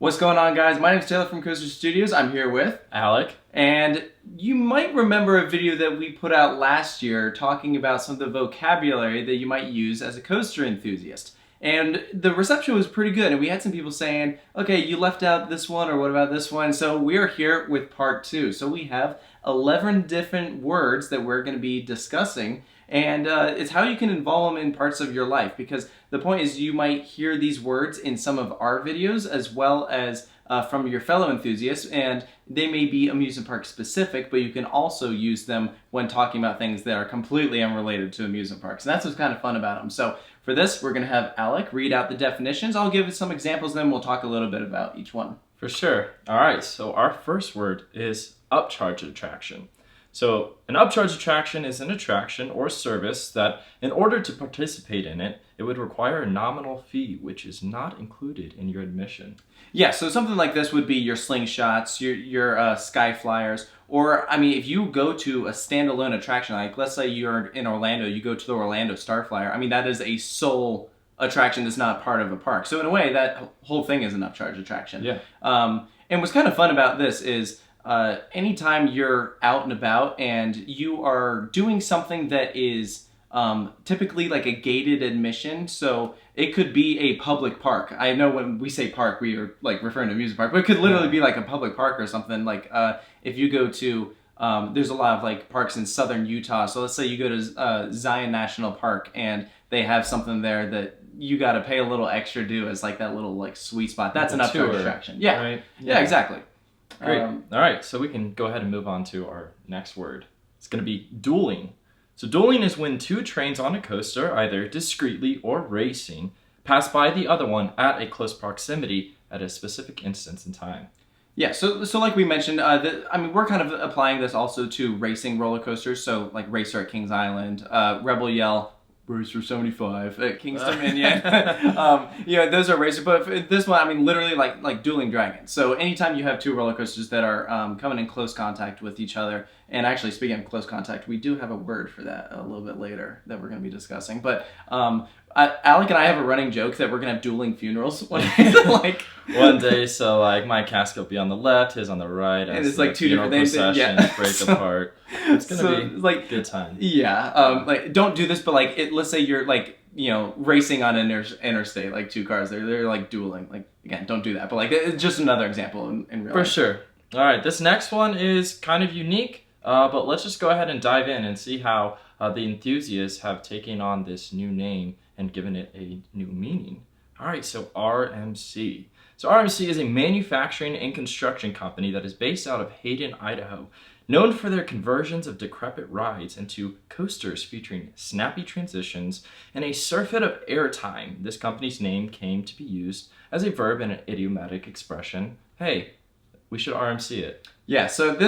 What's going on, guys? My name is Taylor from Coaster Studios. I'm here with Alec. And you might remember a video that we put out last year talking about some of the vocabulary that you might use as a coaster enthusiast. And the reception was pretty good, and we had some people saying, okay, you left out this one, or what about this one? So we're here with part 2. So we have 11 different words that we're going to be discussing, and it's how you can involve them in parts of your life, because the point is you might hear these words in some of our videos as well as from your fellow enthusiasts, and they may be amusement park specific, but you can also use them when talking about things that are completely unrelated to amusement parks. And that's what's kind of fun about them. So for this, we're going to have Alec read out the definitions. I'll give some examples, then we'll talk a little bit about each one. For sure. All right, so our first word is upcharge attraction. So an upcharge attraction is an attraction or service that, in order to participate in it, it would require a nominal fee, which is not included in your admission. Yeah, so something like this would be your slingshots, your sky flyers, or, I mean, if you go to a standalone attraction, like let's say you're in Orlando, you go to the Orlando Starflyer, I mean, that is a sole attraction that's not part of a park. So in a way, that whole thing is an upcharge attraction. Yeah. And what's kind of fun about this is anytime you're out and about and you are doing something that is typically like a gated admission, so it could be a public park. I know when we say park, we are like referring to amusement park, but it could literally be like a public park or something. Like if you go to, there's a lot of like parks in southern Utah. So let's say you go to Zion National Park and they have something there that you got to pay a little extra due as like that little like sweet spot. That's an upcharge attraction. Yeah, right? Yeah, exactly. Great. All right, so we can go ahead and move on to our next word. It's going to be dueling. So dueling is when two trains on a coaster, either discretely or racing, pass by the other one at a close proximity at a specific instance in time. Yeah, so like we mentioned, I mean, we're kind of applying this also to racing roller coasters. So like Racer at Kings Island, Rebel Yell, Racer 75 at King's Dominion. Yeah, those are racers. But for this one, I mean, literally like dueling dragons. So anytime you have two roller coasters that are coming in close contact with each other, and actually speaking of close contact, we do have a word for that a little bit later that we're going to be discussing. But Alec and I have a running joke that we're going to have dueling funerals one day. So like my casket will be on the left, his on the right, and it's like two different things. Yeah. Break apart. It's gonna be like good time. Yeah. Like don't do this, but like let's say you're like racing on an interstate, like two cars. They're like dueling. Like again, don't do that. But like it's just another example in real life. For sure. All right, this next one is kind of unique. But let's just go ahead and dive in and see how the enthusiasts have taken on this new name and given it a new meaning. All right, so RMC. So RMC is a manufacturing and construction company that is based out of Hayden, Idaho, known for their conversions of decrepit rides into coasters featuring snappy transitions and a surfeit of airtime. This company's name came to be used as a verb in an idiomatic expression. Hey, we should RMC it. Yeah, so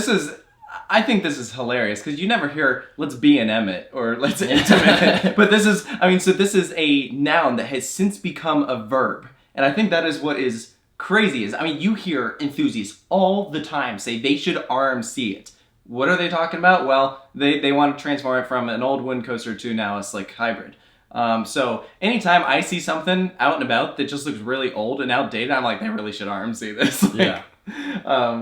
I think this is hilarious because you never hear "let's be an Emmett" or "let's intimate." But this is a noun that has since become a verb, and I think that is what is crazy. You hear enthusiasts all the time say they should RMC it. What are they talking about? Well, they want to transform it from an old wind coaster to now a slick hybrid. So anytime I see something out and about that just looks really old and outdated, I'm like, they really should RMC this. Yeah.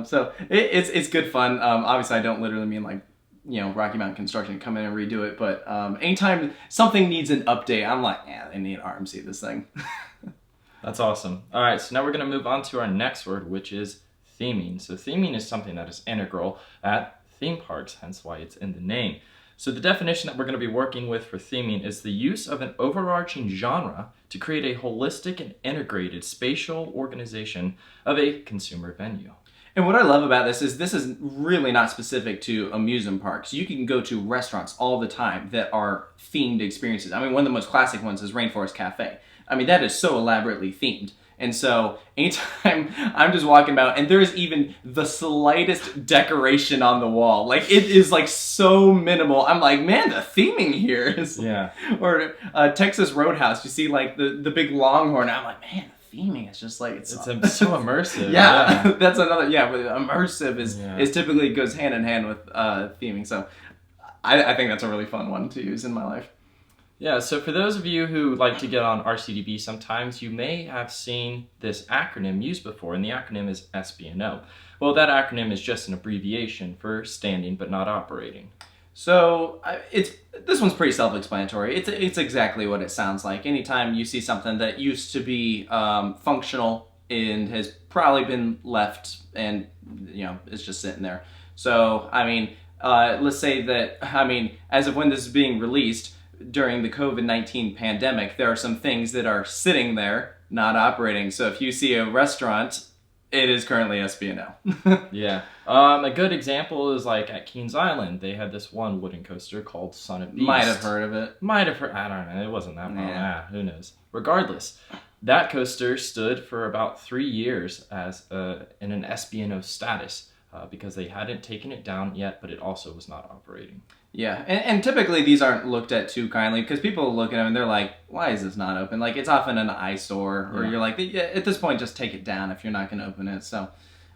So it's good fun. Obviously I don't literally mean like, Rocky Mountain Construction, come in and redo it. But anytime something needs an update, I'm like, yeah, they need to RMC this thing. That's awesome. All right, so now we're going to move on to our next word, which is theming. So theming is something that is integral at theme parks, hence why it's in the name. So the definition that we're going to be working with for theming is the use of an overarching genre to create a holistic and integrated spatial organization of a consumer venue. And what I love about this is really not specific to amusement parks. You can go to restaurants all the time that are themed experiences. I mean, one of the most classic ones is Rainforest Cafe. I mean, that is so elaborately themed. And so anytime I'm just walking about and there is even the slightest decoration on the wall, like it is like so minimal, I'm like, man, the theming here is... Yeah. Or Texas Roadhouse, you see like the big longhorn, I'm like, man, the theming is just like... It's so immersive. Yeah, that's another... Yeah, but immersive is typically goes hand in hand with theming. So I think that's a really fun one to use in my life. Yeah, so for those of you who like to get on RCDB sometimes, you may have seen this acronym used before, and the acronym is SBNO. Well, that acronym is just an abbreviation for standing but not operating. So this one's pretty self-explanatory. It's exactly what it sounds like. Anytime you see something that used to be functional and has probably been left and, you know, it's just sitting there. So, I mean, let's say that, I mean, as of when this is being released, during the COVID-19 pandemic, there are some things that are sitting there, not operating. So if you see a restaurant, it is currently SBNO. Yeah. A good example is like at Kings Island, they had this one wooden coaster called Son of Beast. Might have heard of it. Might have heard, I don't know, it wasn't that long. Yeah. Who knows? Regardless, that coaster stood for about 3 years as in an SBNO status because they hadn't taken it down yet, but it also was not operating. Yeah, and typically these aren't looked at too kindly because people look at them and they're like, why is this not open? Like, it's often an eyesore, or you're like, yeah, at this point, just take it down if you're not going to open it. So,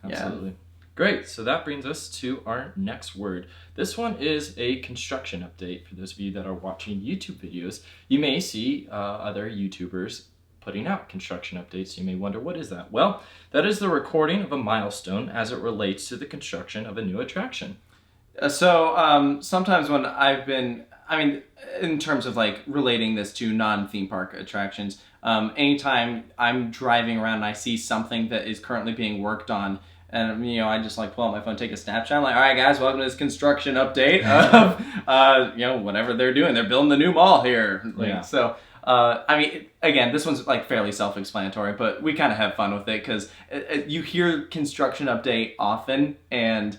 absolutely. Great, so that brings us to our next word. This one is a construction update. For those of you that are watching YouTube videos, you may see other YouTubers putting out construction updates. You may wonder, what is that? Well, that is the recording of a milestone as it relates to the construction of a new attraction. So sometimes when I've been, I mean, in terms of like relating this to non-theme park attractions, anytime I'm driving around and I see something that is currently being worked on, and you know, I just like pull out my phone, take a snapshot. I'm like, all right, guys, welcome to this construction update of, you know, whatever they're doing. They're building the new mall here. Like, yeah. So, I mean, again, this one's like fairly self-explanatory, but we kind of have fun with it because you hear construction update often, and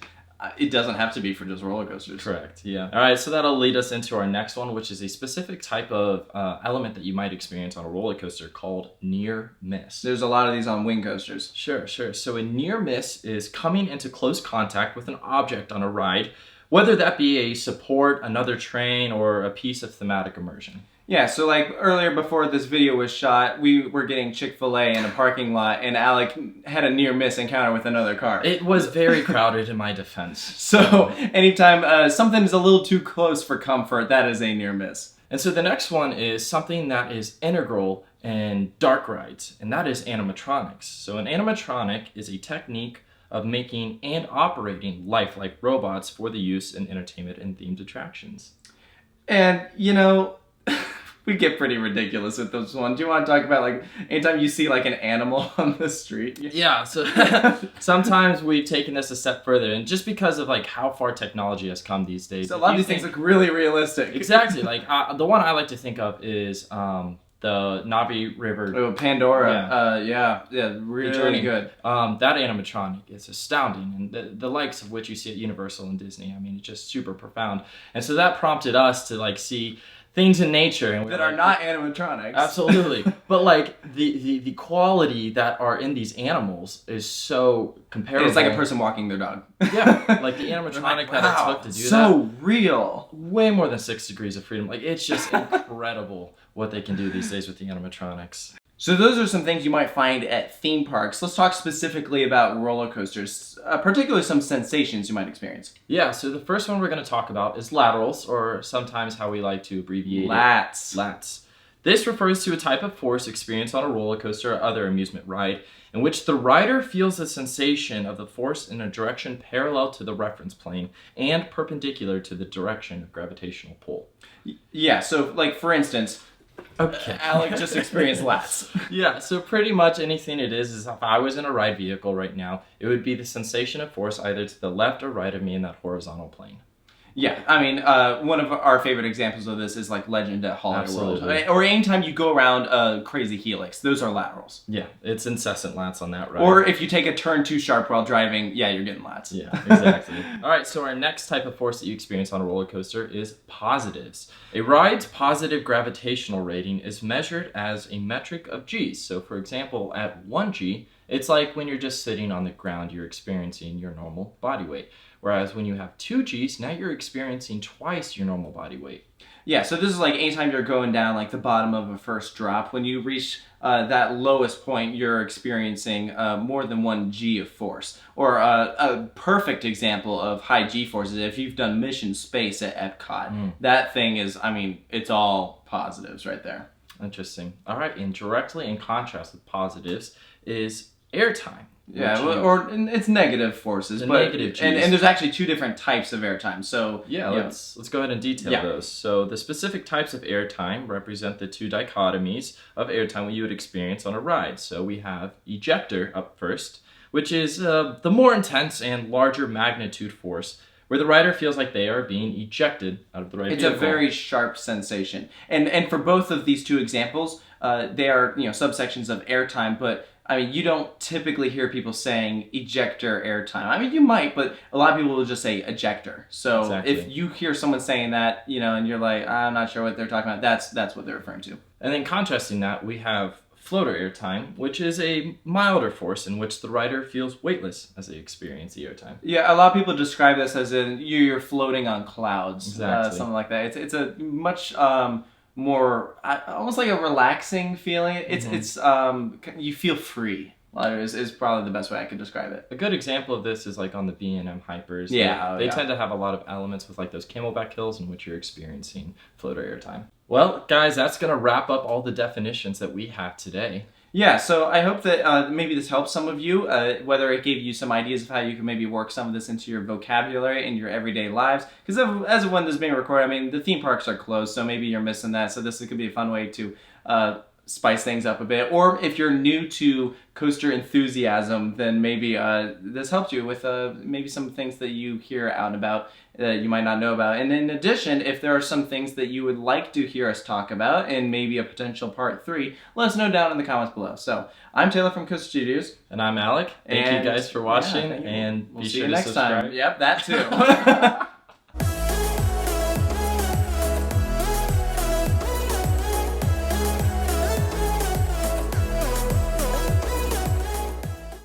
it doesn't have to be for just roller coasters. Correct, yeah. All right, so that'll lead us into our next one, which is a specific type of element that you might experience on a roller coaster called near miss. There's a lot of these on wing coasters. Sure. So a near miss is coming into close contact with an object on a ride, whether that be a support, another train, or a piece of thematic immersion. Yeah, so like earlier before this video was shot, we were getting Chick-fil-A in a parking lot, and Alec had a near-miss encounter with another car. It was very crowded in my defense. So anytime something's a little too close for comfort, that is a near-miss. And so the next one is something that is integral in dark rides, and that is animatronics. So an animatronic is a technique of making and operating lifelike robots for the use in entertainment and themed attractions. And, you know, we get pretty ridiculous with this one. Do you want to talk about, like, anytime you see, like, an animal on the street? Yeah, so sometimes we've taken this a step further, and just because of, like, how far technology has come these days. So a lot of these things look really realistic. Exactly. Like, the one I like to think of is the Navi River. Oh, Pandora. Yeah, really good. That animatronic is astounding, and the likes of which you see at Universal and Disney. I mean, it's just super profound. And so that prompted us to, like, see things in nature and that are not animatronics. Absolutely. But like the quality that are in these animals is so comparable. It's like a person walking their dog. Yeah. Like the animatronic that it took to do so real. Way more than 6 degrees of freedom. Like, it's just incredible what they can do these days with the animatronics. So those are some things you might find at theme parks. Let's talk specifically about roller coasters, particularly some sensations you might experience. Yeah, so the first one we're going to talk about is laterals, or sometimes how we like to abbreviate LATs. LATs. This refers to a type of force experienced on a roller coaster or other amusement ride in which the rider feels the sensation of the force in a direction parallel to the reference plane and perpendicular to the direction of gravitational pull. Yeah, so like for instance, okay. Alec just experienced LATs. Yeah, so pretty much anything it is if I was in a ride vehicle right now, it would be the sensation of force either to the left or right of me in that horizontal plane. Yeah, I mean, one of our favorite examples of this is like Legend at Holiday World. Or anytime you go around a crazy helix, those are laterals. Yeah, it's incessant LATs on that ride. Or if you take a turn too sharp while driving, yeah, you're getting LATs. Yeah, exactly. All right, so our next type of force that you experience on a roller coaster is positives. A ride's positive gravitational rating is measured as a metric of G's. So for example, at 1 G, it's like when you're just sitting on the ground, you're experiencing your normal body weight. Whereas when you have 2 G's, now you're experiencing twice your normal body weight. Yeah, so this is like anytime you're going down like the bottom of a first drop, when you reach that lowest point, you're experiencing more than 1 G of force. Or a perfect example of high G force is if you've done mission space at Epcot. That thing is, I mean, it's all positives right there. Interesting. All right, and directly in contrast with positives is airtime. Yeah, or it's negative forces, but negative Gs. And there's actually 2 different types of airtime. So yeah, let's go ahead and detail those. So the specific types of airtime represent the 2 dichotomies of airtime that you would experience on a ride. So we have ejector up first, which is the more intense and larger magnitude force, where the rider feels like they are being ejected out of the right vehicle. It's a very sharp sensation, and for both of these 2 examples, they are subsections of airtime, but I mean, you don't typically hear people saying ejector airtime. I mean, you might, but a lot of people will just say ejector. So if you hear someone saying that, and you're like, I'm not sure what they're talking about, that's what they're referring to. And then contrasting that, we have floater airtime, which is a milder force in which the rider feels weightless as they experience the airtime. Yeah, a lot of people describe this as in you're floating on clouds, something like that. It's a much more almost like a relaxing feeling. It's you feel free. Is probably the best way I could describe it. A good example of this is like on the B&M Hypers. Yeah, they tend to have a lot of elements with like those camelback hills in which you're experiencing floater airtime. Well, guys, that's gonna wrap up all the definitions that we have today. Yeah, so I hope that maybe this helps some of you, whether it gave you some ideas of how you can maybe work some of this into your vocabulary in your everyday lives. Because as of when this is being recorded, I mean, the theme parks are closed, so maybe you're missing that. So this could be a fun way to spice things up a bit. Or if you're new to coaster enthusiasm, then maybe this helped you with maybe some things that you hear out and about that you might not know about. And in addition, if there are some things that you would like to hear us talk about and maybe a potential part 3, let us know down in the comments below. So I'm Taylor from Coaster Studios. And I'm Alec. Thank you guys for watching, and we'll be see sure you to next subscribe. time. Yep, that too.